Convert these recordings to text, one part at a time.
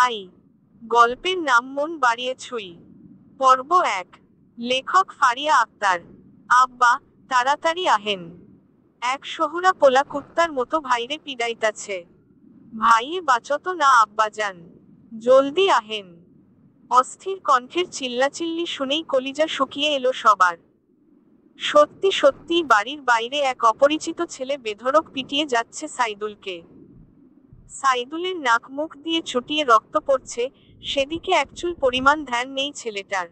I. গল্পের নাম মন বাড়িয়ে ছুঁই। পর্ব 1। লেখক ফারিয়া আক্তার। আব্বা, তাড়াতাড়ি আহেন। এক শহুরা পোলা কুত্তার মতো ভাইরে পিডাইতাছে। ভাইয়ে বাঁচত না আব্বাজান। জলদি আহেন। অস্থির কণ্ঠের চিল্লাচিল্লি শুনেই কলিজা শুকিয়ে এলো সবার। সত্যি সত্যি বাড়ির বাইরে এক অপরিচিত ছেলে বেধড়ক পিটিয়ে যাচ্ছে সাইদুলকে। সাইদুলের নাক মুখ দিয়ে ছুটিয়ে রক্ত পড়ছে, সেদিকে একচুল পরিমাণ ধ্যান নেই ছেলেটার।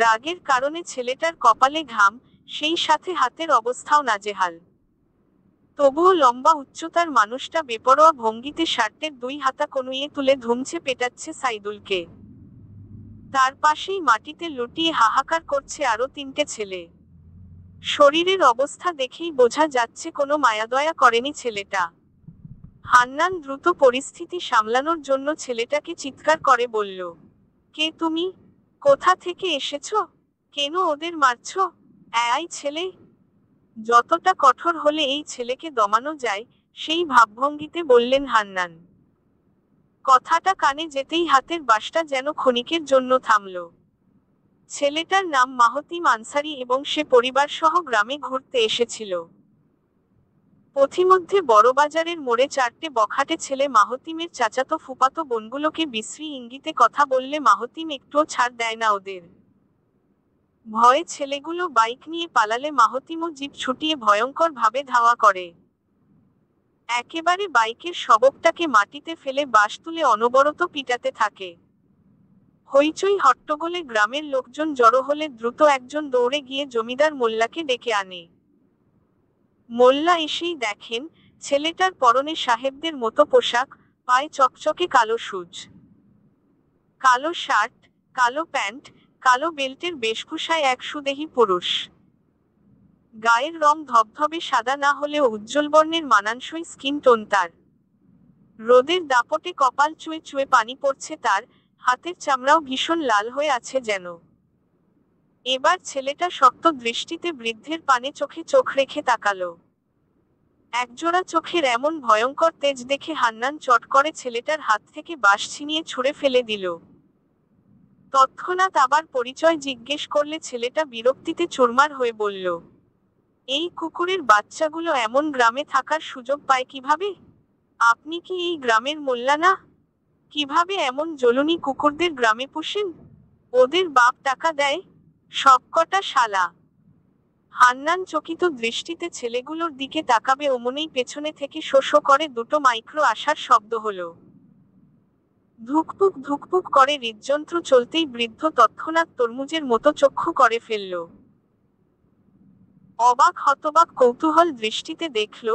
রাগের কারণে ছেলেটার কপালে ঘাম, সেই সাথে হাতের অবস্থাও নাজেহাল। তবুও লম্বা উচ্চতার মানুষটা বেপরোয়া ভঙ্গিতে শার্টের দুই হাতা কনুইয়ে তুলে ধুমছে পেটাচ্ছে সাইদুলকে। তার পাশেই মাটিতে লুটিয়ে হাহাকার করছে আরো 3টে ছেলে। শরীরের অবস্থা দেখেই বোঝা যাচ্ছে কোনো মায়াদয়া করেনি ছেলেটা। হান্নান দ্রুত পরিস্থিতি সামলানোর জন্য ছেলেটাকে চিৎকার করে বলল, কে তুমি? কোথা থেকে এসেছো? কেন ওদের মারছো? এই ছেলে। যতটা কঠোর হলে এই ছেলেকে দমানো যায়, সেই ভাবভঙ্গিতে বললেন হান্নান। কথাটা কানে যেতেই হাতের বাঁশটা যেন ক্ষণিকের জন্য থামল। ছেলেটার নাম মাহতিম আনসারি এবং সে পরিবারসহ গ্রামে ঘুরতে এসেছিল। পথিমধ্যে বড়বাজারের মোড়ে 4টে বখাটে ছেলে মাহতিমের চাচাতো ফুপাতো বোনগুলোকে বিশ্রী ইঙ্গিতে কথা বললে মাহতিম একটুও ছাড় দেয় না ওদের। ভয়ে ছেলেগুলো বাইক নিয়ে পালালে মাহতিমও জিপ ছুটিয়ে ভয়ঙ্কর ভাবে ধাওয়া করে। একেবারে বাইকের শবকটাকে মাটিতে ফেলে বাঁশ তুলে অনবরত পিটাতে থাকে। হইচই হট্টগোলে গ্রামের লোকজন জড়ো হলে দ্রুত একজন দৌড়ে গিয়ে জমিদার মোল্লাকে ডেকে আনে। মোল্লা এসেই দেখেন, ছেলেটার পরনে সাহেবদের মতো পোশাক, পায়ে চকচকে কালো সুজ, কালো শার্ট, কালো প্যান্ট, কালো বেল্টের বেশভূষায় এক সুদেহী পুরুষ। গায়ের রং ধবধবে সাদা না হলেও উজ্জ্বল বর্ণের মানানসই স্কিন টোন তার। রোদের দাপটে কপাল চুয়ে চুয়ে পানি পড়ছে তার, হাতের চামড়াও ভীষণ লাল হয়ে আছে যেন। এবার ছেলেটা শক্ত দৃষ্টিতে বৃদ্ধের পানে চোখে চোখ রেখে তাকালো। একজোড়া চোখের এমন ভয়ঙ্কর তেজ দেখে হান্নান চট করে ছেলেটার হাত থেকে বাঁশ ছিনিয়ে ছুঁড়ে ফেলে দিল। তৎক্ষণাৎ আবার পরিচয় জিজ্ঞেস করলে ছেলেটা বিরক্তিতে চুরমার হয়ে বলল, এই কুকুরের বাচ্চাগুলো এমন গ্রামে থাকার সুযোগ পায় কিভাবে? আপনি কি এই গ্রামের মোল্লা না? কিভাবে এমন জলুনি কুকুরদের গ্রামে পুষেন? ওদের বাপ টাকা দেয়? সবকটা শালা। হান্নান চকিত দৃষ্টিতে ছেলেগুলোর দিকে তাকাবে অমনেই পেছনে থেকে শো শো করে দুটো মাইক্রো আসার শব্দ হলো। ধুকপুক ধুকপুক করে হৃদযন্ত্র চলতেই বৃদ্ধ তৎক্ষণাৎ তরমুজের মতো চক্ষু করে ফেলল। অবাক হতবাক কৌতূহল দৃষ্টিতে দেখল,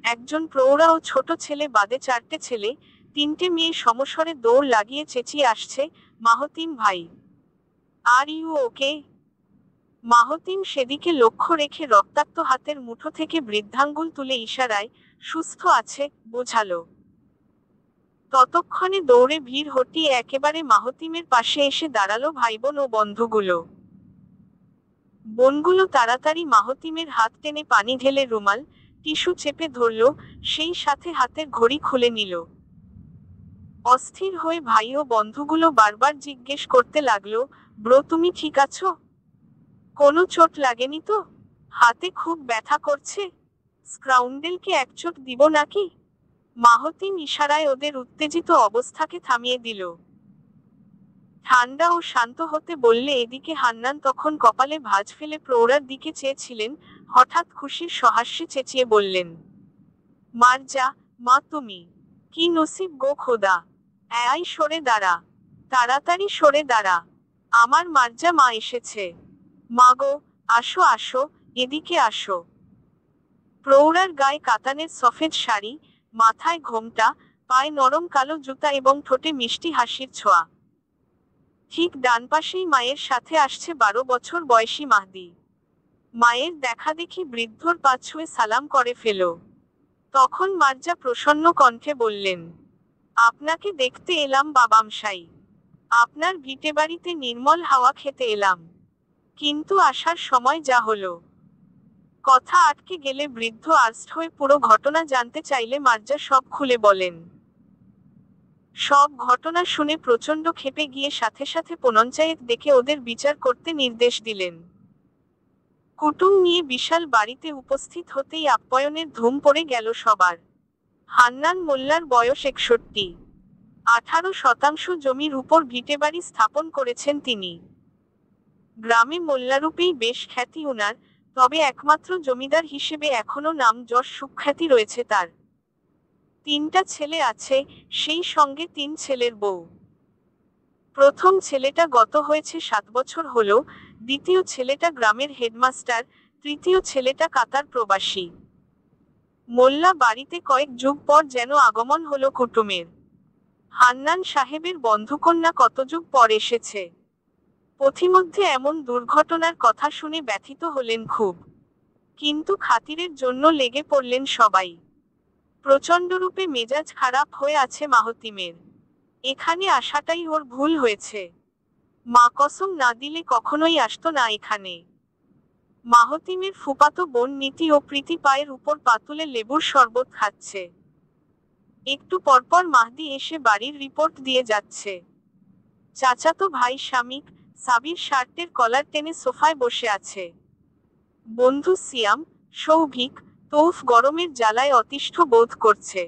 একজন প্রৌঢ়া ও ছোট ছেলে বাদে 4টে ছেলে, 3টে মেয়ে সমস্বরে দৌড় লাগিয়ে চেঁচিয়ে আসছে, মাহতিম ভাই, আর ইউ ওকে? মাহতিম সেদিকে লক্ষ্য রেখে রক্তাক্ত হাতের মুঠো থেকে বৃদ্ধাঙ্গুল তুলে ইশারায়, সুস্থ আছে, বোঝালো। ততক্ষণে দৌড়ে ভিড় হটিয়ে একেবারে মাহতিমের পাশে এসে দাঁড়ালো ভাইবোন ও বন্ধুগুলো। বোনগুলো তাড়াতাড়ি মাহতিমের হাত টেনে পানি ঢেলে রুমাল, টিস্যু চেপে ধরল, সেই সাথে হাতের ঘড়ি খুলে নিল। অস্থির হয়ে ভাই ও বন্ধুগুলো বারবার জিজ্ঞেস করতে লাগলো, ব্রো তুমি ঠিক আছো? কোনো চোট লাগেনি তো? হাতে খুব ব্যথা করছে? স্ক্রাউন্ডেলকে এক চোট দিব নাকি? মাহতিম ইশারায় ওদের উত্তেজিত অবস্থাকে থামিয়ে দিল। ঠান্ডা ও শান্ত হতে বললে এদিকে হান্নান তখন কপালে ভাঁজ ফেলে প্রৌঢ়ার দিকে চেয়েছিলেন, হঠাৎ খুশির সহাস্যে চেঁচিয়ে বললেন, মার যা, মা তুমি। কি নসিব গো খোদা! এই সরে দাঁড়া, তাড়াতাড়ি সরে দাঁড়া, আমার মার্জা মা এসেছে। মা গো, আসো আসো, এদিকে আসো। প্রৌঢ়ার গায়ে কাতানের সফেদ শাড়ি, মাথায় ঘোমটা, পায়ে নরম কালো জুতা এবং ঠোঁটে মিষ্টি হাসির ছোঁয়া। ঠিক ডান পাশেই মায়ের সাথে আসছে 12 বছর বয়সী মাহদি। মায়ের দেখা দেখি বৃদ্ধর পা ছুঁয়ে সালাম করে ফেল। তখন মার্জা প্রসন্ন কণ্ঠে বললেন, আপনাকে দেখতে এলাম বাবামশাই। আপনার ভিটেবাড়িতে নির্মল হাওয়া খেতে এলাম। কিন্তু আসার সময় যা হলো। কথা আটকে গেলে বৃদ্ধ আর্স্ট হয়ে পুরো ঘটনা জানতে চাইলে মার্জা সব খুলে বলেন। সব ঘটনা শুনে প্রচণ্ড ক্ষেপে গিয়ে সাথে সাথে পঞ্চায়েত ডেকে ওদের বিচার করতে নির্দেশ দিলেন। কুটুম নিয়ে বিশাল বাড়িতে উপস্থিত হতেই আপ্যায়নের ধুম পড়ে গেল সবার। হান্নান মোল্লার বয়স 61। 18% জমির উপর ভিটেবাড়ি স্থাপন করেছেন তিনি। গ্রামে মোল্লারূপেই বেশ খ্যাতি উনার, তবে একমাত্র জমিদার হিসেবে এখনো নাম যশ সুখ্যাতি রয়েছে তার। 3টা ছেলে আছে, সেই সঙ্গে 3 ছেলের বউ। প্রথম ছেলেটা গত হয়েছে 7 বছর হলো, দ্বিতীয় ছেলেটা গ্রামের হেডমাস্টার, তৃতীয় ছেলেটা কাতার প্রবাসী। মোল্লা বাড়িতে কয়েক যুগ পর যেন আগমন হলো কুটুমের। হান্নান সাহেবের বন্ধুকন্যা কত যুগ পর এসেছে। পথিমধ্যে এমন দুর্ঘটনার কথা শুনে ব্যথিত হলেন খুব, কিন্তু খাতিরের জন্য লেগে পড়লেন সবাই। প্রচণ্ডরূপে মেজাজ খারাপ হয়ে আছে মাহতিমের। এখানে আসাটাই ওর ভুল হয়েছে। মা কসম না দিলে কখনোই আসতো না এখানে। মাহতিমের ফুপাতো বোন নীতি ও প্রীতি পায়ের উপর পাতুলে লেবুর শরবত খাচ্ছে। একটু পরপর মাহদি এসে বাড়ির রিপোর্ট দিয়ে যাচ্ছে। চাচাতো ভাই শামিক, সাবির শার্টের কলার টেনে সোফায় বসে আছে। বন্ধু সিয়াম, সৌভিক, তৌফ গরমের জ্বালায় অতিষ্ঠ বোধ করছে।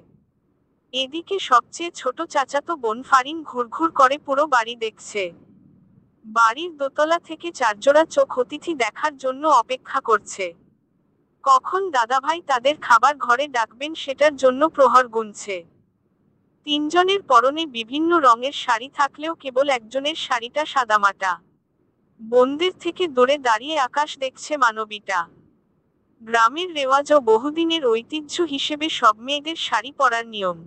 এদিকে সবচেয়ে ছোট চাচাতো বোন ফারিন ঘুরঘুর করে পুরো বাড়ি দেখছে। বাড়ির দোতলা থেকে 4 জোড়া চোখ অতিথি দেখার জন্য অপেক্ষা করছে। কখন দাদাভাই তাদের খাবার ঘরে ডাকবেন সেটার জন্য প্রহর গুনছে। 3 জনের পরনে বিভিন্ন রঙের শাড়ি থাকলেও কেবল একজনের শাড়িটা সাদামাটা। বোনদের থেকে দূরে দাঁড়িয়ে আকাশ দেখছে মানবীটা। গ্রামের রেওয়াজ ও বহুদিনের ঐতিহ্য হিসেবে সব মেয়েদের শাড়ি পরার নিয়ম।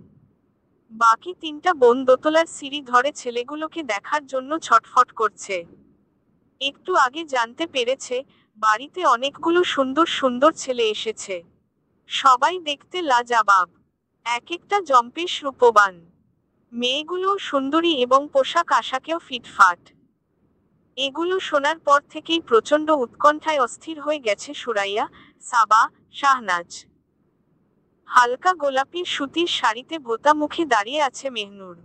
বাকি 3টা বোন দোতলার সিঁড়ি ধরে ছেলেগুলোকে দেখার জন্য ছটফট করছে। একটু আগে জানতে পেরেছে, বাড়িতে অনেকগুলো সুন্দর সুন্দর ছেলে এসেছে। সবাই দেখতে লাজবাব, এক একটা জম্পেশ রূপবান। মেয়েগুলোও সুন্দরী এবং পোশাক আশাকেও ফিটফাট। এগুলো শোনার পর থেকেই প্রচণ্ড উৎকণ্ঠায় অস্থির হয়ে গেছে সুরাইয়া, সাবা, শাহনাজ। হালকা গোলাপি সুতির শাড়িতে ভোতা মুখে দাঁড়িয়ে আছে মেহনুর।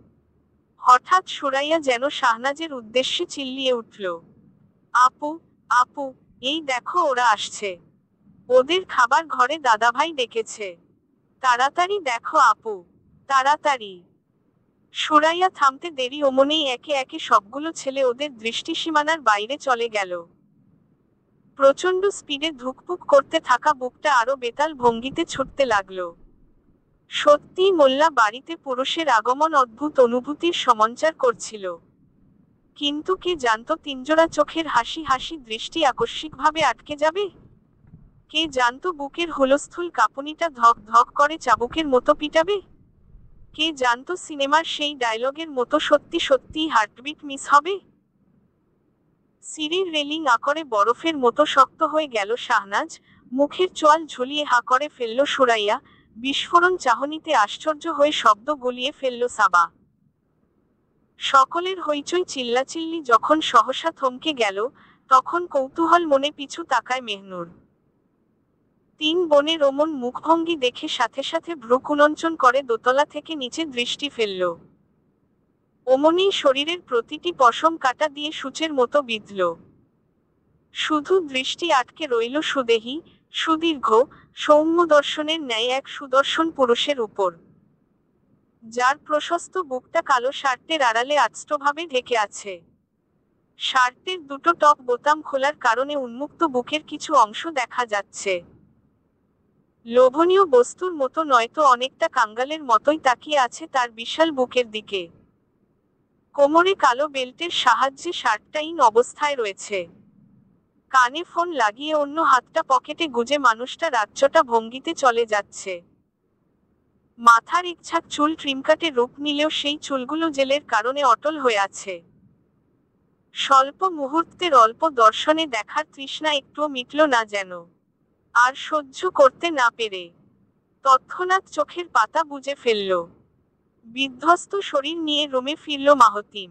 হঠাৎ সুরাইয়া যেন শাহনাজের উদ্দেশ্যে চিল্লিয়ে উঠল, আপু, আপু, এই দেখো ওরা আসছে। ওদের খাবার ঘরে দাদাভাই ডেকেছে। তাড়াতাড়ি দেখো আপু, তাড়াতাড়ি। সুরাইয়া থামতে দেরি অমনেই একে একে সবগুলো ছেলে ওদের দৃষ্টিসীমানার বাইরে চলে গেল। প্রচণ্ড স্পিডে ধুকপুক করতে থাকা বুকটা আরো বেতাল ভঙ্গিতে ছুটতে লাগলো। সত্যিই মোল্লা বাড়িতে পুরুষের আগমন অদ্ভুত অনুভূতির সঞ্চার করছিল। কিন্তু কে জানতো 3 জোড়া চোখের হাসি হাসি দৃষ্টি আকস্মিকভাবে আটকে যাবে। কে জানতো বুকের হুলস্থুল কাঁপুনিটা ধক ধক করে চাবুকের মতো পিটাবে। কে জানতো সিনেমার সেই ডায়লগের মতো সত্যি সত্যিই হার্টবিট মিস হবে। সিঁড়ির রেলিং আকরে বরফের মতো শক্ত হয়ে গেল শাহনাজ, মুখের চোয়াল ঝুলিয়ে হা করে ফেলল সুরাইয়া, বিস্ফোরণ চাহনিতে আশ্চর্য হয়ে শব্দ গলিয়ে ফেলল সাবা। সকলের হইচই চিল্লাচিল্লি যখন সহসা থমকে গেল, তখন কৌতূহল মনে পিছু তাকায় মেহনুর। 3 বোনের অমন মুখভঙ্গি দেখে সাথে সাথে ভ্রু কুঞ্চন করে দোতলা থেকে নিচে দৃষ্টি ফেলল। অমনই শরীরের প্রতিটি পশম কাটা দিয়ে সূচের মতো বিঁধল। শুধু দৃষ্টি আটকে রইল সুদেহী, সুদীর্ঘ, সৌম্য দর্শনের ন্যায় এক সুদর্শন পুরুষের উপর, যার প্রশস্ত বুকটা কালো শার্টের আড়ালে আড়ষ্টভাবে ঢেকে আছে। শার্টের দুটো টপ বোতাম খোলার কারণে উন্মুক্ত বুকের কিছু অংশ দেখা যাচ্ছে। লোভনীয় বস্তুর মতো নয়তো অনেকটা কাঙ্গালের মতোই তাকিয়ে আছে তার বিশাল বুকের দিকে। কোমরে কালো বেল্টের সাহায্যে শার্টটা ইন অবস্থায় রয়েছে। কানে ফোন লাগিয়ে অন্য হাতটা পকেটে গুজে মানুষটা রাগচটা ভঙ্গিতে চলে যাচ্ছে। মাথার ইচ্ছাক চুল ট্রিমকাটে রূপ নিলেও সেই চুলগুলো জেলের কারণে অটল হয়ে আছে। স্বল্প মুহূর্তের অল্প দর্শনে দেখার তৃষ্ণা একটুও মিটল না যেন। আর সহ্য করতে না পেরে তৎক্ষণাৎ চোখের পাতা বুজে ফেলল। বিধ্বস্ত শরীর নিয়ে রুমে ফিরল মাহতিম।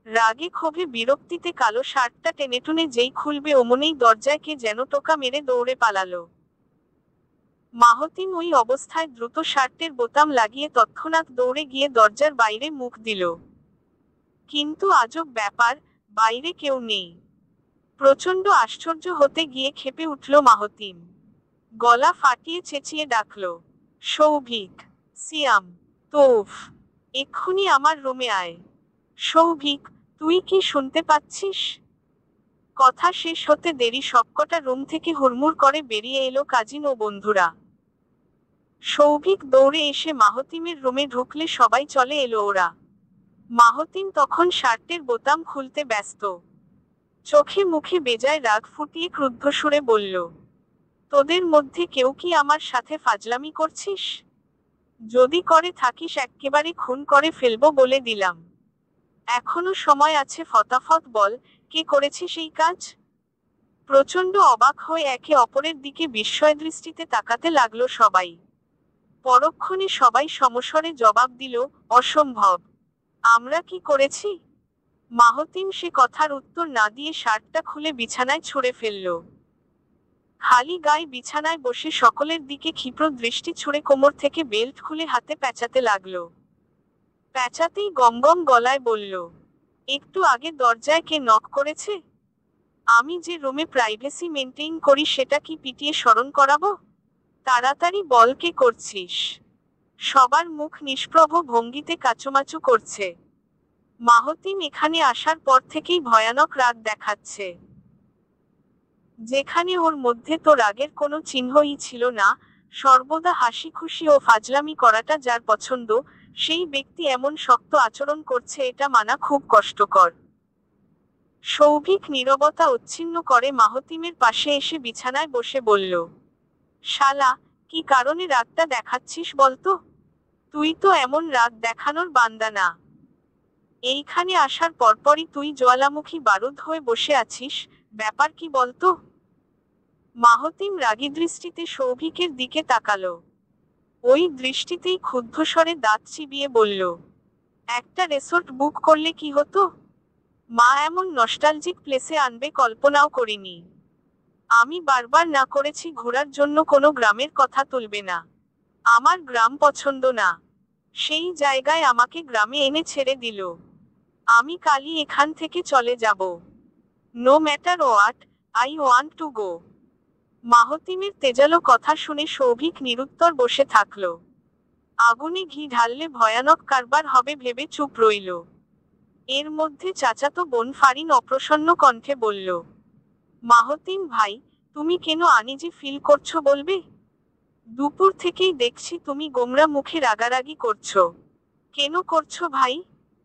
রাগে ক্ষোভে বিরক্তিতে কালো শার্টটা টেনেটুনে যেই খুলবে অমনেই দরজায় কে যেন টোকা মেরে দৌড়ে পালালো। মাহতিম ওই অবস্থায় দ্রুত শার্টের বোতাম লাগিয়ে তৎক্ষণাৎ দৌড়ে গিয়ে দরজার বাইরে মুখ দিল। কিন্তু আজব ব্যাপার, বাইরে কেউ নেই। প্রচণ্ড আশ্চর্য হতে গিয়ে ক্ষেপে উঠল মাহতিম। গলা ফাটিয়ে চেঁচিয়ে ডাকল, সৌভিক, সিয়াম, তৌফ, এক্ষুনি আমার রুমে আয়। সৌভিক, তুই কি শুনতে পাচ্ছিস? কথা শেষ হতে দেরি সবকটা রুম থেকে হুড়মুড় করে বেরিয়ে এলো কাজিন ও বন্ধুরা। সৌভিক দৌড়ে এসে মাহতিমের রুমে ঢুকলে সবাই চলে এলো ওরা। মাহতিম তখন শার্টের বোতাম খুলতে ব্যস্ত। চোখে মুখে বেজায় রাগ ফুটিয়ে ক্রুদ্ধ সুরে বলল, তোদের মধ্যে কেউ কি আমার সাথে ফাজলামি করছিস? যদি করে থাকিস এক্কেবারে খুন করে ফেলবো বলে দিলাম। এখনো সময় আছে, ফটাফট বল, কে করেছে সেই কাজ? প্রচণ্ড অবাক হয়ে একে অপরের দিকে বিস্ময় দৃষ্টিতে তাকাতে লাগলো সবাই। পরক্ষণে সবাই সমস্বরে জবাব দিল, অসম্ভব। আমরা কি করেছি? মাহতিম সে কথার উত্তর না দিয়ে শার্টটা খুলে বিছানায় ছুঁড়ে ফেলল। খালি গায়ে বিছানায় বসে সকলের দিকে ক্ষিপ্র দৃষ্টি ছুঁড়ে কোমর থেকে বেল্ট খুলে হাতে প্যাঁচাতে লাগলো। প্যাঁচাতেই গমগম গলায় বলল, একটু আগে দরজায় কে নক করেছে? আমি যে রুমে প্রাইভেসি মেনটেইন করি সেটা কি পিটিয়ে স্মরণ করাবো? তাড়াতাড়ি বল, কে করছিস? সবার মুখ নিষ্প্রভ ভঙ্গিতে কাচুমাচু করছে। মাহতিম এখানে আসার পর থেকেই ভয়ানক রাগ দেখাচ্ছে। যেখানে ওর মধ্যে তো রাগের কোনো চিহ্নই ছিল না, সর্বদা হাসি খুশি ও ফাজলামি করাটা যার পছন্দ, সেই ব্যক্তি এমন শক্ত আচরণ করছে, এটা মানা খুব কষ্টকর। সৌভিক নীরবতা উচ্ছিন্ন করে মাহতিমের পাশে এসে বিছানায় বসে বলল, শালা, কি কারণে রাগটা দেখাচ্ছিস বলতো? তুই তো এমন রাগ দেখানোর বান্দা না। এইখানে আসার পরপরই তুই জ্বালামুখী বারুদ হয়ে বসে আছিস, ব্যাপার কি বলতো? মাহতিম রাগী দৃষ্টিতে সৌভিকের দিকে তাকালো। ওই দৃষ্টিতেই ক্ষুব্ধস্বরে দাঁত চিবিয়ে বলল, একটা রিসোর্ট বুক করলে কি হতো? মা এমন নস্টালজিক প্লেসে আনবে কল্পনাও করিনি। আমি বারবার না করেছি ঘোরার জন্য, কোনো গ্রামের কথা তুলবে না। আমার গ্রাম পছন্দ না। সেই জায়গায় আমাকে গ্রামে এনে ছেড়ে দিল। আমি কালই এখান থেকে চলে যাব। No matter what, I want to go. মাহতিমের তেজালো কথা শুনে সৌভিক নিরুত্তর বসে থাকল। আগুনে ঘি ঢাললে ভয়ানক কারবার হবে ভেবে চুপ রইল। এর মধ্যে চাচাতো বোন ফারিন অপ্রসন্ন কণ্ঠে বলল, মাহতিম ভাই, তুমি কেন আনইজি ফিল করছো বলবে? দুপুর থেকেই দেখছি তুমি গোমরা মুখে রাগারাগি করছো। কেন করছো ভাই?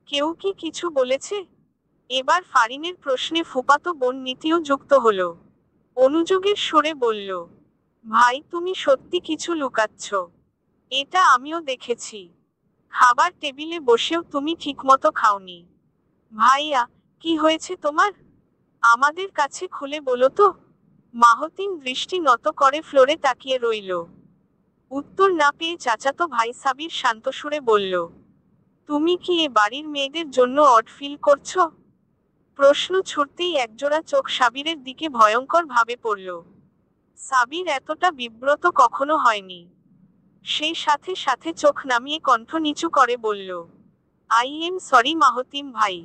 কেউ কি কিছু বলেছে? এবার ফারিনের প্রশ্নে ফুপাতো বোন নীতিও যুক্ত হলো। অনুযোগের সুরে বলল, ভাই তুমি সত্যি কিছু লুকাচ্ছ। এটা আমিও দেখেছি। খাবার টেবিলে বসেও তুমি ঠিকমতো খাওনি। ভাইয়া, কি হয়েছে তোমার? আমাদের কাছে খুলে বলো তো। মাহতিম দৃষ্টি নত করে ফ্লোরে তাকিয়ে রইল। উত্তর না পেয়ে চাচাতো ভাই সাবির শান্ত সুরে বলল, তুমি কি এ বাড়ির মেয়েদের জন্য অড ফিল করছো? প্রশ্ন ছুটতেই একজোড়া চোখ সাবিরের দিকে ভয়ঙ্কর ভাবে পড়ল। সাবির এতটা বিব্রত কখনো হয়নি। সেই সাথে সাথে চোখ নামিয়ে কণ্ঠ নিচু করে বলল, আই এম সরি মাহতিম ভাই।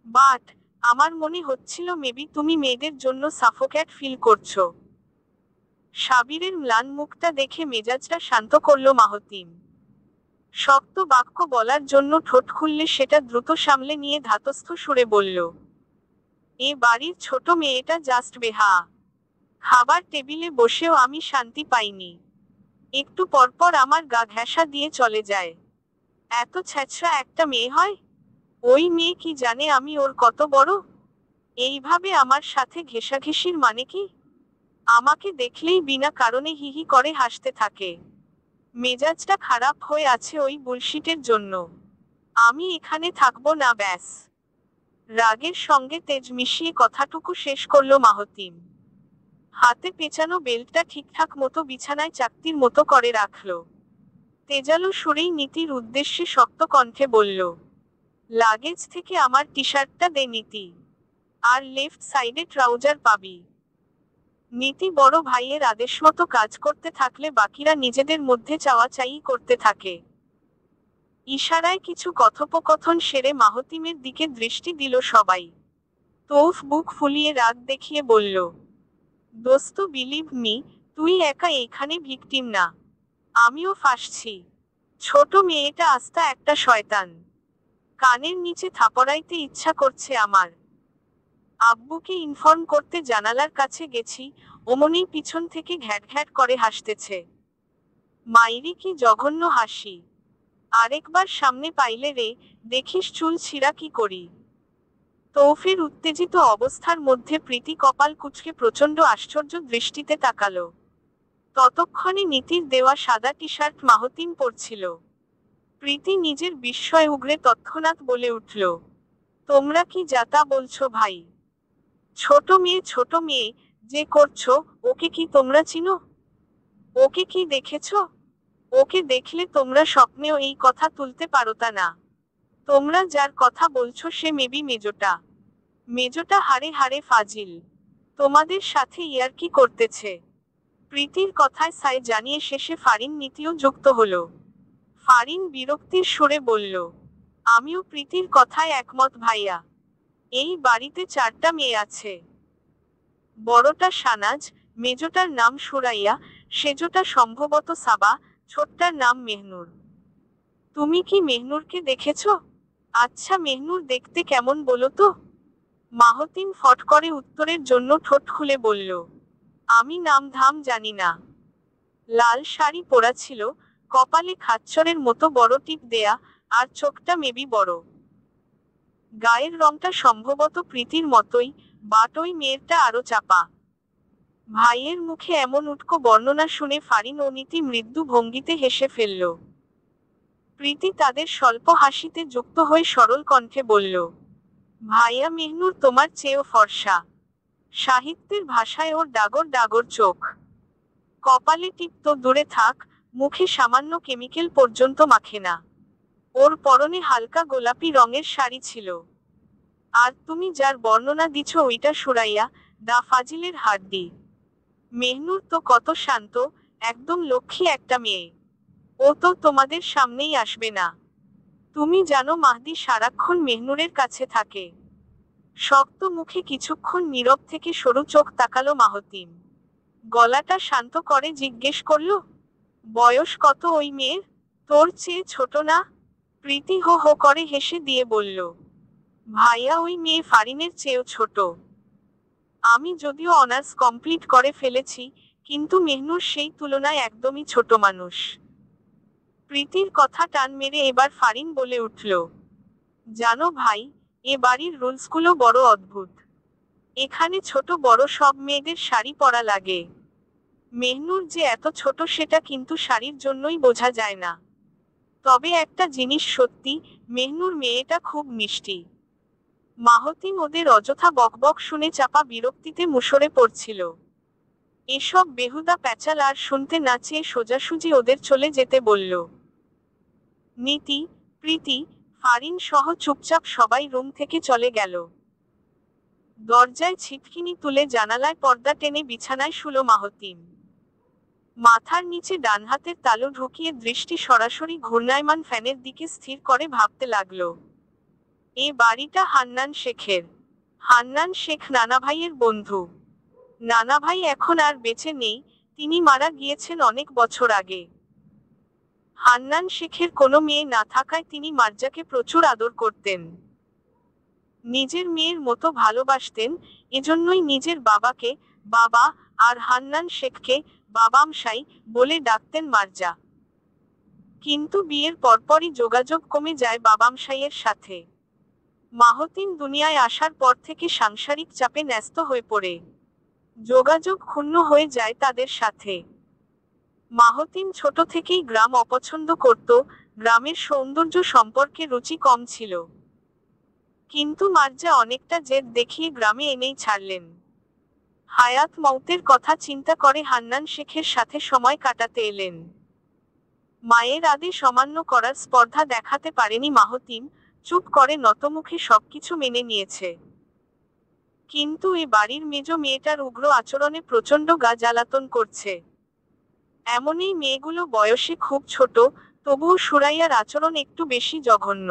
বাট, আমার মনে হচ্ছিল মেবি তুমি মেয়েদের জন্য সাফোকেট ফিল করছো। সাবিরের ম্লান মুখটা দেখে মেজাজটা শান্ত করল মাহতিম। শক্ত বাক্য বলার জন্য ঠোঁট খুললে সেটা দ্রুত সামলে নিয়ে ধাতস্থ সুরে বলল, এ বাড়ির ছোট মেয়েটা জাস্ট বেহা। খাবার টেবিলে বসেও আমি শান্তি পাইনি। একটু পরপর আমার গা ঘেঁষা দিয়ে চলে যায়। এত ছ্যাঁচড়া একটা মেয়ে হয়? ওই মেয়ে কি জানে আমি ওর কত বড়? এইভাবে আমার সাথে ঘেঁষাঘেঁষির মানে কি? আমাকে দেখলেই বিনা কারণে হিহি করে হাসতে থাকে। মেজাজটা খারাপ হয়ে আছে ওই বুলশিটের জন্য। আমি এখানে থাকবো না ব্যাস। রাগের সঙ্গে তেজ মিশিয়ে কথাটুকু শেষ করল মাহতিম। হাতে পেঁচানো বেল্টটা ঠিকঠাক মতো বিছানায় চাকতির মতো করে রাখল। তেজালো সুরেই নীতির উদ্দেশ্যে শক্ত কণ্ঠে বলল, লাগেজ থেকে আমার টি শার্টটা দে নীতি। আর লেফট সাইডে ট্রাউজার পাবি। নীতি বড় ভাইয়ের আদেশমতো কাজ করতে থাকলে বাকিরা নিজেদের মধ্যে চাওয়াচাই করতে থাকে। ইশারায় কিছু কথোপকথন সেরে মাহতিমের দিকে দৃষ্টি দিল সবাই। তৌফ বুক ফুলিয়ে রাগ দেখিয়ে বলল, দোস্ত বিলিভ মি, তুই একা এইখানে ভিকটিম না, আমিও ফাঁসছি। ছোট মেয়েটা আস্তা একটা শয়তান, কানের নিচে থাপড়াইতে ইচ্ছা করছে আমার। আব্বুকে ইনফর্ম করতে জানালার কাছে গেছি, অমনি পিছন থেকে ঘ্যাট ঘ্যাট করে হাসতেছে। মাইরি কি জঘন্য হাসি, আরেকবার সামনে পাইলে রে, দেখিস চুল ছিঁড়া কি করি। তৌফের উত্তেজিত অবস্থার মধ্যে প্রীতি কপাল কুঁচকে প্রচণ্ড আশ্চর্য দৃষ্টিতে তাকালো। ততক্ষণে নীতির দেওয়া সাদা টি শার্ট মাহতিম পরছিল। প্রীতি নিজের বিস্ময় উগরে তৎক্ষণাৎ বলে উঠল, তোমরা কি যাতা বলছো ভাই? ছোট মেয়ে যে করছো, ওকে কি তোমরা চিনো? ওকে কি দেখেছো? ওকে দেখলে তোমরা স্বপ্নেও এই কথা তুলতে পারোতা না। তোমরা যার কথা বলছো সে মেবি মেজোটা। মেজোটা হাড়ে হাড়ে ফাজিল, তোমাদের সাথে ইয়ার্কি করতেছে। প্রীতির কথায় সায় জানিয়ে শেষে ফারিন নীতিও যুক্ত হলো। ফারিন বিরক্তির সুরে বলল, আমিও প্রীতির কথায় একমত ভাইয়া। এই বাড়িতে 4টা মেয়ে আছে। বড়টা সানাজ, মেজোটার নাম সুরাইয়া, সেজোটা সম্ভবত সাবা, ছোটটার নাম মেহনুর। তুমি কি মেহনুরকে দেখেছ? আচ্ছা মেহনুর দেখতে কেমন বলো তো? মাহতিম ফট করে উত্তরের জন্য ঠোঁট খুলে বলল, আমি নাম ধাম জানি না। লাল শাড়ি পরা ছিল, কপালে খাচ্চরের মতো বড় টিপ দেয়া, আর চোখটা মেবি বড়। গায়ের রংটা সম্ভবত প্রীতির মতোই, বাট ওই মেয়েরটা আরো চাপা। ভাইয়ের মুখে এমন উটকো বর্ণনা শুনে ফারিন ও নীতি মৃদু ভঙ্গিতে হেসে ফেলল। প্রীতি তাদের স্বল্প হাসিতে যুক্ত হয়ে সরল কণ্ঠে বলল, ভাইয়া মেহনুর তোমার চেয়েও ফর্সা। সাহিত্যের ভাষায় ওর ডাগর ডাগর চোখ। কপালে টিপ তো দূরে থাক, মুখে সামান্য কেমিক্যাল পর্যন্ত মাখে না। ওর পরনে হালকা গোলাপি রঙের শাড়ি ছিল। আর তুমি যার বর্ণনা দিছ ওইটা সুরাইয়া, দা ফাজিলের হাড্ডি। মেহনুর তো কত শান্ত, একদম লক্ষ্মী একটা মেয়ে। ও তো তোমাদের সামনেই আসবে না। তুমি জানো মাহদি সারাক্ষণ মেহনুরের কাছে থাকে। শক্ত মুখে কিছুক্ষণ নীরব থেকে সরু চোখ তাকালো মাহতিম। গলাটা শান্ত করে জিজ্ঞেস করল, বয়স কত ওই মেয়ের? তোর চেয়ে ছোট না? প্রীতি হো হো করে হেসে দিয়ে বলল, ভাইয়া ওই মেয়ে ফারিনের চেয়েও ছোট। আমি যদিও অনার্স কমপ্লিট করে ফেলেছি, কিন্তু মেহনুর সেই তুলনায় একদমই ছোট মানুষ। প্রীতির কথা টান মেরে এবার ফারিন বলে উঠল, জানো ভাই, এ বাড়ির রুলসগুলো বড় অদ্ভুত। এখানে ছোট বড় সব মেয়েদের শাড়ি পরা লাগে। মেহনুর যে এত ছোট সেটা কিন্তু শাড়ির জন্যই বোঝা যায় না। তবে একটা জিনিস সত্যি, মেহনুর মেয়েটা খুব মিষ্টি। মাহতিম ওদের অযথা বকবক শুনে চাপা বিরক্তিতে মুষড়ে পড়ছিল। এসব বেহুদা প্যাচাল আর শুনতে না চেয়ে সোজাসুজি ওদের চলে যেতে বলল। নীতি, প্রীতি, ফারিন সহ চুপচাপ সবাই রুম থেকে চলে গেল। দরজায় ছিটকিনি তুলে জানালায় পর্দা টেনে বিছানায় শুলো মাহতিম। মাথার নিচে ডান হাতের তালু ঢুকিয়ে দৃষ্টি সরাসরি ঘূর্ণায়মান ফ্যানের দিকে স্থির করে ভাবতে লাগলো। এ বাড়িটা হান্নান শেখের। হান্নান শেখ নানাভাইয়ের বন্ধু। নানাভাই এখন আর বেঁচে নেই, তিনি মারা গিয়েছেন অনেক বছর আগে। হান্নান শেখের কোনো মেয়ে না থাকায় তিনি মার্জাকে প্রচুর আদর করতেন। নিজের মেয়ের মতো ভালোবাসতেন, এজন্যই নিজের বাবাকে বাবা আর হান্নান শেখকে বাবামশাই বলে ডাকতেন মার্জা। কিন্তু বিয়ের পরপরই যোগাযোগ কমে যায় বাবামশাইয়ের সাথে। মাহতিম দুনিয়ায় আসার পর থেকে সাংসারিক চাপে ন্যস্ত হয়ে পড়ে যোগাযোগ ক্ষুণ্ণ হয়ে যায় তাদের সাথে। মাহতিম ছোট থেকেই গ্রাম অপছন্দ করত, গ্রামের সৌন্দর্য সম্পর্কে রুচি কম ছিল। কিন্তু মার্জা অনেকটা জেদ দেখিয়ে গ্রামে এনেই ছাড়লেন। হায়াত মৌতের কথা চিন্তা করে হান্নান শেখের সাথে সময় কাটাতে এলেন। মায়ের আদেশ অমান্য করার স্পর্ধা দেখাতে পারেনি মাহতিম, চুপ করে নতমুখে সবকিছু মেনে নিয়েছে। কিন্তু এ বাড়ির মেজ মেয়েটার উগ্র আচরণে প্রচণ্ড গা জ্বালাতন করছে। এমনই মেয়েগুলো বয়সে খুব ছোট, তবুও সুরাইয়ার আচরণ একটু বেশি জঘন্য।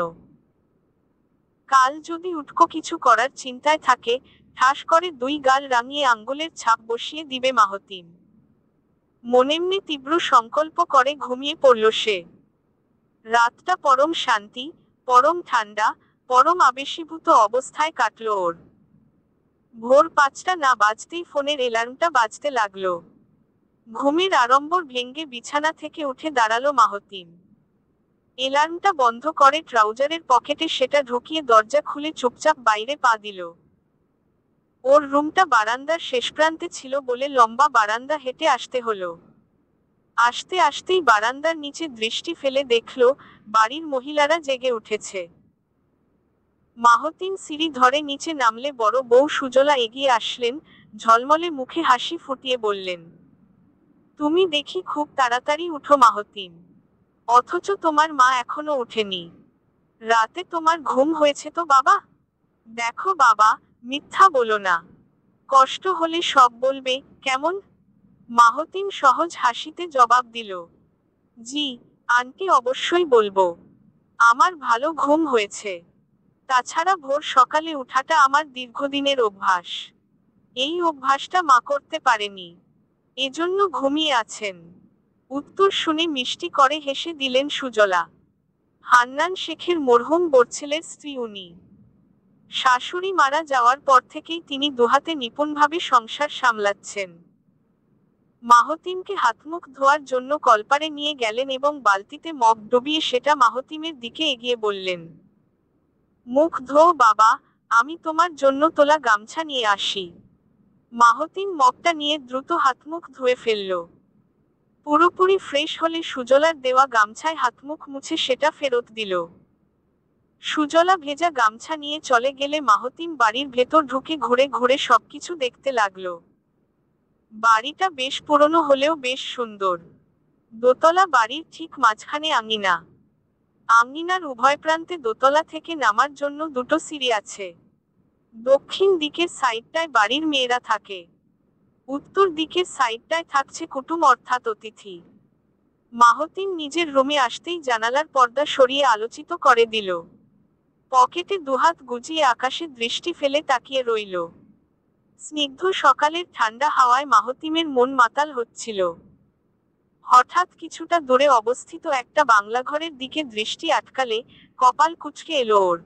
কাল যদি উটকো কিছু করার চিন্তায় থাকে, ঠাস করে দুই গাল রাঙিয়ে আঙ্গুলের ছাপ বসিয়ে দিবে মাহতিম। মনেমনে তীব্র সংকল্প করে ঘুমিয়ে পড়ল সে। রাতটা পরম শান্তি, পরম ঠান্ডা, পরম আবেশীভূত অবস্থায় কাটল ওর। ভোর ৫টা না বাজতেই ফোনের এলার্মটা বাজতে লাগলো। ঘুমের আড়ম্বর ভেঙ্গে বিছানা থেকে উঠে দাঁড়ালো মাহতিম। এলার্মটা বন্ধ করে ট্রাউজারের পকেটে সেটা ঢুকিয়ে দরজা খুলে চুপচাপ বাইরে পা দিল। ওর রুমটা বারান্দার শেষ প্রান্তে ছিল বলে লম্বা বারান্দা হেঁটে আসতে হলো। আসতে আসতেই বারান্দার নিচে দৃষ্টি ফেলে দেখল, বাড়ির মহিলারা জেগে উঠেছে। মাহতিম সিঁড়ি ধরে নিচে নামলে বড় বউ সুজলা এগিয়ে আসলেন, ঝলমলে মুখে হাসি ফুটিয়ে বললেন, তুমি দেখি খুব তাড়াতাড়ি উঠো মাহতিম। অথচ তোমার মা এখনো ওঠেনি। রাতে তোমার ঘুম হয়েছে তো বাবা? দেখো বাবা, মিথ্যা বলো না। কষ্ট হলে সব বলবে, কেমন? মাহতিম সহজ হাসিতে জবাব দিল, জি আন্টি, অবশ্যই বলবো। আমার ভালো ঘুম হয়েছে। তাছাড়া ভোর সকালে উঠাটা আমার দীর্ঘদিনের অভ্যাস। এই অভ্যাসটা মা করতে পারেনি, এজন্য ঘুমিয়ে আছেন। উত্তর শুনে মিষ্টি করে হেসে দিলেন সুজলা। হান্নান শেখের মরহুম বড়ছেলের স্ত্রী উনি। শাশুড়ি মারা যাওয়ার পর থেকেই তিনি দুহাতে নিপুণভাবে সংসার সামলাচ্ছেন। মাহতিমকে হাতমুখ ধোয়ার জন্য কলপারে নিয়ে গেলেন এবং বালতিতে মগ ডুবিয়ে সেটা মাহতিমের দিকে এগিয়ে বললেন, মুখ ধো বাবা, আমি তোমার জন্য তোলা গামছা নিয়ে আসি। মাহতিম মগটা নিয়ে দ্রুত হাতমুখ ধুয়ে ফেলল। পুরোপুরি ফ্রেশ হলে সুজলার দেওয়া গামছায় হাতমুখ মুছে সেটা ফেরত দিল। সুজলা ভেজা গামছা নিয়ে চলে গেলে মাহতিম বাড়ির ভেতর ঢুকে ঘুরে ঘুরে সবকিছু দেখতে লাগলো। বাড়িটা বেশ পুরনো হলেও বেশ সুন্দর। দোতলা বাড়ির ঠিক মাঝখানে আঙিনা। আঙিনার উভয় প্রান্তে দোতলা থেকে নামার জন্য দুটো সিঁড়ি আছে। দক্ষিণ দিকের সাইডটায় বাড়ির মেয়েরা থাকে। উত্তর দিকের সাইডটায় থাকছে কুটুম অর্থাৎ অতিথি। মাহতিম নিজের রুমে আসতেই জানালার পর্দা সরিয়ে আলোচিত করে দিল। পকেটে দুহাত গুজিয়ে আকাশে দৃষ্টি ফেলে তাকিয়ে রইল। স্নিগ্ধ সকালের ঠান্ডা হাওয়ায় মাহতিমের মন মাতাল হচ্ছিল। হঠাৎ কিছুটা দূরে অবস্থিত একটা বাংলাঘরের দিকে দৃষ্টি আটকালে কপাল কুঁচকে এলো ওর।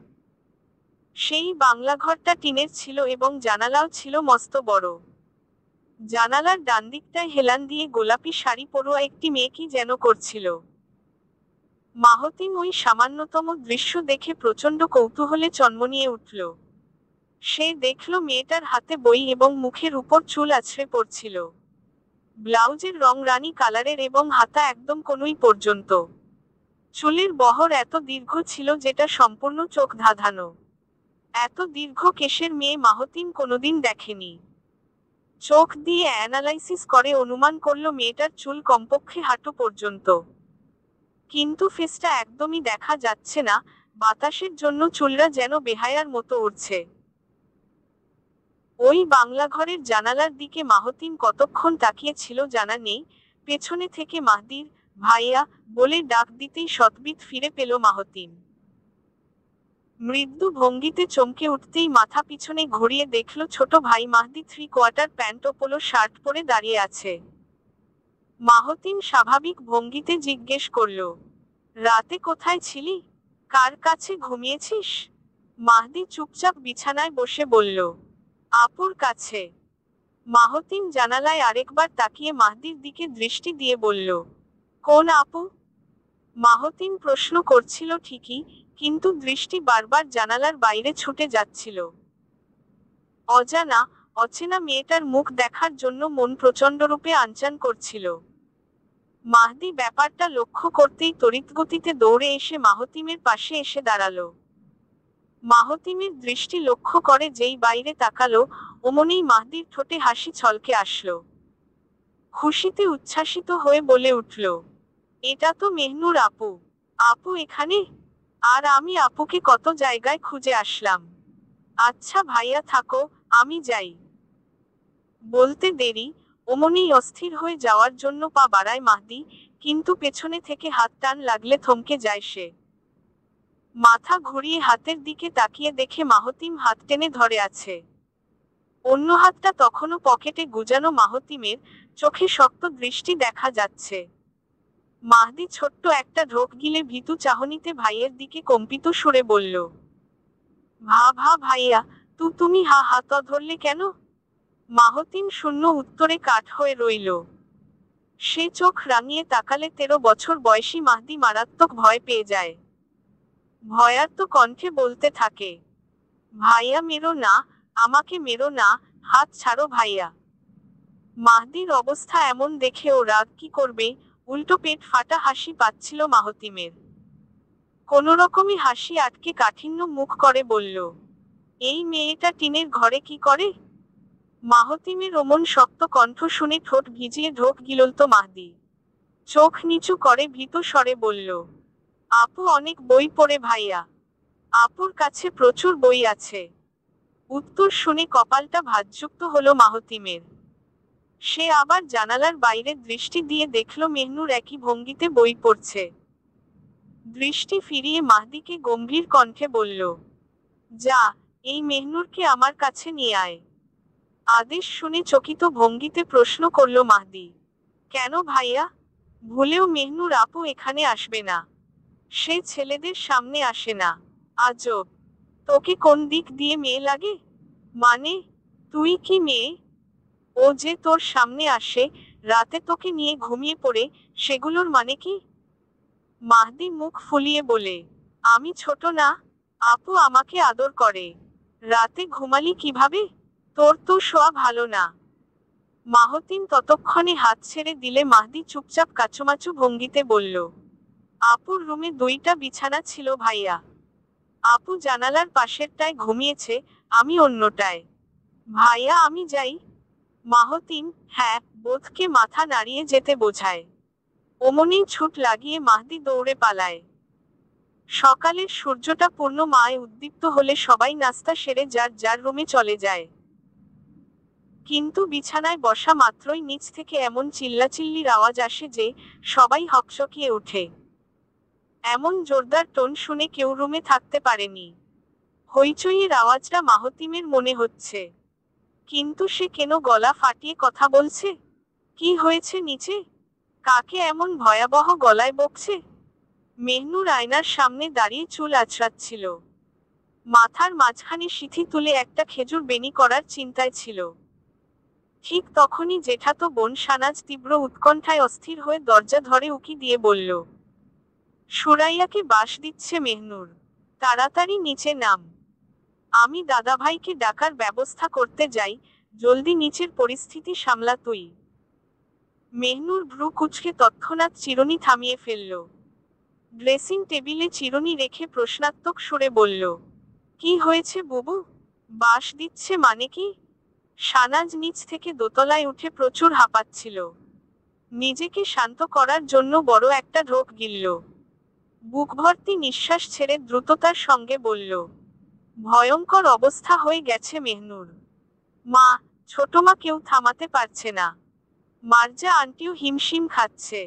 সেই বাংলাঘরটা টিনের ছিল এবং জানালাও ছিল মস্ত বড়। জানালার ডানদিকটায় হেলান দিয়ে গোলাপি শাড়ি পরোয়া একটি মেয়ে কি যেন করছিল। মাহতিম ওই সামান্যতম দৃশ্য দেখে প্রচণ্ড কৌতূহলে চনমনিয়ে উঠল। সে দেখল মেয়েটার হাতে বই এবং মুখের উপর চুল আছড়ে পড়ছিল। ব্লাউজের রং রানী কালারের এবং হাতা একদম কনুই পর্যন্ত। চুলের বহর এত দীর্ঘ ছিল যেটা সম্পূর্ণ চোখ ধাঁধানো। এত দীর্ঘ কেশের মেয়ে মাহতিম কোনোদিন দেখেনি। চোখ দিয়ে অ্যানালাইসিস করে অনুমান করল মেয়েটার চুল কমপক্ষে হাঁটু পর্যন্ত। কিন্তু ফেসটা একদমই দেখা যাচ্ছে না, বাতাসের জন্য চুলরা যেন বেহায়ার মতো উড়ছে। ওই বাংলাঘরের জানালার দিকে মাহতিম কতক্ষণ তাকিয়েছিল জানা নেই। পেছনে থেকে মাহদির, ভাইয়া বলে ডাক দিতেই সতবিত ফিরে পেল মাহতিম। মৃদু ভঙ্গিতে চমকে উঠতেই মাথা পিছনে ঘুরিয়ে দেখল ছোট ভাই মাহদি 3/4 প্যান্ট ও পোলো শার্ট পরে দাঁড়িয়ে আছে। মাহতিম স্বাভাবিক ভঙ্গিতে জিজ্ঞেস করল, রাতে কোথায় ছিলি? কার কাছে ঘুমিয়েছিস? মাহদি চুপচাপ বিছানায় বসে বলল, আপুর কাছে। মাহতিম জানালায় আরেকবার তাকিয়ে মাহদির দিকে দৃষ্টি দিয়ে বলল, কোন আপু? মাহতিম প্রশ্ন করছিল ঠিকই, কিন্তু দৃষ্টি বারবার জানালার বাইরে ছুটে যাচ্ছিল। অজানা, অচেনা মেয়েটার মুখ দেখার জন্য মন প্রচণ্ডরূপে আনচান করছিল। মাহদি ব্যাপারটা লক্ষ্য করতেই তড়িৎগতিতে দৌড়ে এসে মাহতিমের পাশে এসে দাঁড়ালো। মাহতিমের দৃষ্টি লক্ষ্য করে যেই বাইরে তাকালো, অমনেই মাহদির ঠোঁটে হাসি ছলকে আসলো। খুশিতে উচ্ছ্বাসিত হয়ে বলে উঠল, এটা তো মেহনুর আপু। আপু এখানে? আর আমি আপুকে কত জায়গায় খুঁজে আসলাম। আচ্ছা ভাইয়া থাকো, আমি যাই। বলতে দেরি, অমনিই অস্থির হয়ে যাওয়ার জন্য পা বাড়ায় মাহদি, কিন্তু পেছনে থেকে হাত টান লাগলে থমকে যায় সে। মাথা ঘুরিয়ে হাতের দিকে তাকিয়ে দেখে মাহতিম হাত টেনে ধরে আছে। অন্য হাতটা তখনও পকেটে গুজানো মাহতিমের, চোখে শক্ত দৃষ্টি দেখা যাচ্ছে। মাহদি ছোট্ট একটা ঢোক গিলে ভীতু চাহনিতে ভাইয়ের দিকে কম্পিত সুরে বলল, ভাইয়া, তুমি হাত ধরলে কেন? মাহতিম শূন্য উত্তরে কাঠ হয়ে রইল। সে চোখ রাঙিয়ে তাকালে 13 বছর বয়সী মাহদি মারাত্মক ভয় পেয়ে যায়। ভয়ার্ত কণ্ঠে বলতে থাকে, ভাইয়া মেরো না, আমাকে মেরো না, হাত ছাড়ো ভাইয়া। মাহদির অবস্থা এমন দেখে ও রাগ কি করবে, উল্টো পেট ফাটা হাসি পাচ্ছিল মাহতিমের। কোনোরকমই হাসি আটকে কাঠিন্য মুখ করে বলল, এই মেয়েটা টিনের ঘরে কি করে? মাহতিমের অমন শক্ত কণ্ঠ শুনে ঠোঁট ভিজিয়ে ঢোক গিলল মাহদি। চোখ নিচু করে ভীত স্বরে বলল, আপু অনেক বই পড়ে ভাইয়া। আপুর কাছে প্রচুর বই আছে। উত্তর শুনে কপালটা ভাঁজযুক্ত হলো মাহতিমের। সে আবার জানালার বাইরে দৃষ্টি দিয়ে দেখল মেহনুর একই ভঙ্গিতে বই পড়ছে। দৃষ্টি ফিরিয়ে মাহদিকে গম্ভীর কণ্ঠে বলল, যা, এই মেহনুরকে আমার কাছে নিয়ে আয়। আদেশ শুনে চকিত ভঙ্গিতে প্রশ্ন করল মাহদি, কেন ভাইয়া? ভুলেও মেহনুর আপু এখানে আসবে না। সে ছেলেদের সামনে আসে না। আজব, তোকে কোন দিক দিয়ে মেয়ে লাগে? মানে, তুই কি মেয়ে? ও যে তোর সামনে আসে, রাতে তোকে নিয়ে ঘুমিয়ে পড়ে, সেগুলোর মানে কি? মাহদি মুখ ফুলিয়ে বলে, আমি ছোট না? আপু আমাকে আদর করে। রাতে ঘুমালি কিভাবে? তোর তো শোয়া ভালো না। মাহতিম ততক্ষণে হাত ছেড়ে দিলে মাহদি চুপচাপ কাচুমাচু ভঙ্গিতে বলল, আপুর রুমে 2টা বিছানা ছিল ভাইয়া। আপু জানালার পাশেরটায় ঘুমিয়েছে, আমি অন্যটায়। ভাইয়া আমি যাই? মাহতিম, হ্যাঁ, বোধকে মাথা নাড়িয়ে যেতে বোঝায়। অমনি ছুট লাগিয়ে মাহদি দৌড়ে পালায়। সকালের সূর্যটা পূর্ণ মায় উদ্দীপ্ত হলে সবাই নাস্তা সেরে যার যার রুমে চলে যায়। কিন্তু বিছানায় বসা মাত্রই নিচ থেকে এমন চিল্লাচিল্লির আওয়াজ আসে যে সবাই হকচকিয়ে ওঠে। এমন জোরদার টোন শুনে কেউ রুমে থাকতে পারেনি। হইচইয়ের আওয়াজটা মাহতিমের মনে হচ্ছে, কিন্তু সে কেন গলা ফাটিয়ে কথা বলছে? কি হয়েছে নিচে? কাকে এমন ভয়াবহ গলায় বকছে? মেহনুর আয়নার সামনে দাঁড়িয়ে চুল আঁচড়াচ্ছিল। মাথার মাঝখানে সিথি তুলে একটা খেজুর বেনি করার চিন্তায় ছিল। ঠিক তখনই জেঠাতো বোন সানাজ তীব্র উৎকণ্ঠায় অস্থির হয়ে দরজা ধরে উকি দিয়ে বলল, সুরাইয়াকে বাস দিচ্ছে মেহনুর, তাড়াতাড়ি নিচে নাম। আমি দাদাভাইকে ডাকার ব্যবস্থা করতে যাই, জলদি নিচের পরিস্থিতি সামলা তুই। মেহনুর ভ্রু কুঁচকে তৎক্ষণাৎ চিরুনি থামিয়ে ফেলল। ড্রেসিং টেবিলে চিরুনি রেখে প্রশ্নাত্মক সুরে বলল, কি হয়েছে বুবু? বাস দিচ্ছে মানে কি? সানাজ নিচ থেকে দোতলায় উঠে প্রচুর হাঁপাচ্ছিল। নিজেকে শান্ত করার জন্য বড় একটা ঢোক গিলল। বুক ভর্তি নিঃশ্বাস ছেড়ে দ্রুততার সঙ্গে বলল, ভয়ঙ্কর অবস্থা হয়ে গেছে মেহনুর। মা, ছোট মা কেউ থামাতে পারছে না। মার্জা আন্টিও হিমশিম খাচ্ছে।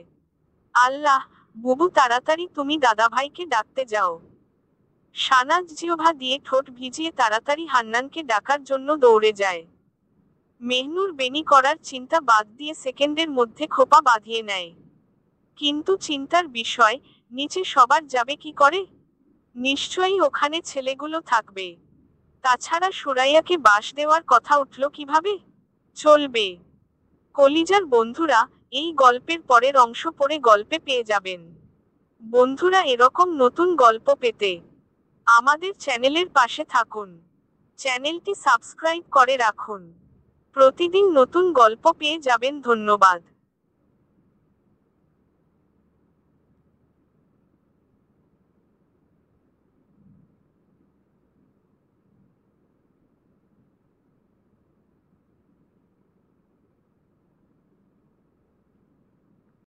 আল্লাহ, বুবু তাড়াতাড়ি তুমি দাদাভাইকে ডাকতে যাও। সানাজ জিহ্বা দিয়ে ঠোঁট ভিজিয়ে তাড়াতাড়ি হান্নানকে ডাকার জন্য দৌড়ে যায়। মেহনুর বেনি করার চিন্তা বাদ দিয়ে সেকেন্ডের মধ্যে খোপা বাঁধিয়ে নেয়। কিন্তু চিন্তার বিষয়, নিচে সবার যাবে কি করে? নিশ্চয়ই ওখানে ছেলেগুলো থাকবে। তাছাড়া সুরাইয়াকে বাস দেওয়ার কথা উঠল কিভাবে? চলবে। কলিজার বন্ধুরা, এই গল্পের পরের অংশ পড়ে গল্পে পেয়ে যাবেন। বন্ধুরা এরকম নতুন গল্প পেতে আমাদের চ্যানেলের পাশে থাকুন। চ্যানেলটি সাবস্ক্রাইব করে রাখুন। প্রতিদিন নতুন গল্প পেয়ে যাবেন। ধন্যবাদ।